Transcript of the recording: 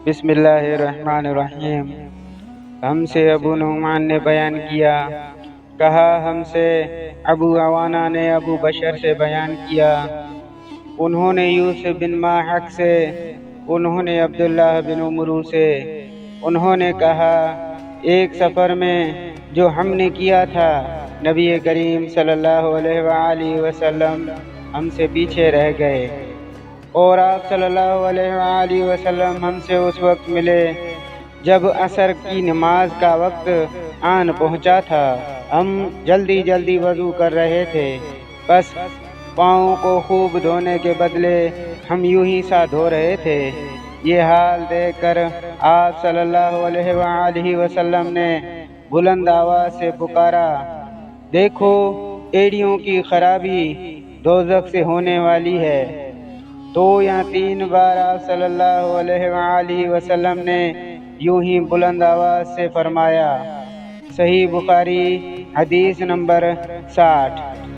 بسم اللہ الرحمن الرحیم۔ ہم سے ابو نعمان نے بیان کیا، کہا ہم سے ابو عوانہ نے ابو بشر سے بیان کیا، انہوں نے یوسف بن ماحق سے، انہوں نے عبداللہ بن عمرو سے، انہوں نے کہا ایک سفر میں جو ہم نے کیا تھا نبی کریم صلی اللہ علیہ وآلہ وسلم ہم سے پیچھے رہ گئے، اور آپ صلی اللہ علیہ وآلہ وسلم ہم سے اس وقت ملے جب عصر کی نماز کا وقت آن پہنچا تھا۔ ہم جلدی جلدی وضو کر رہے تھے، بس پاؤں کو خوب دھونے کے بدلے ہم یوں ہی سا دھو رہے تھے۔ یہ حال دیکھ کر آپ صلی اللہ علیہ وآلہ وسلم نے بلند آواز سے پکارا، دیکھو ایڑیوں کی خرابی دوزخ سے ہونے والی ہے۔ دو یا تین بار آپ صلی اللہ علیہ وآلہ وسلم نے یوں ہی بلند آواز سے فرمایا۔ صحیح بخاری حدیث نمبر 60۔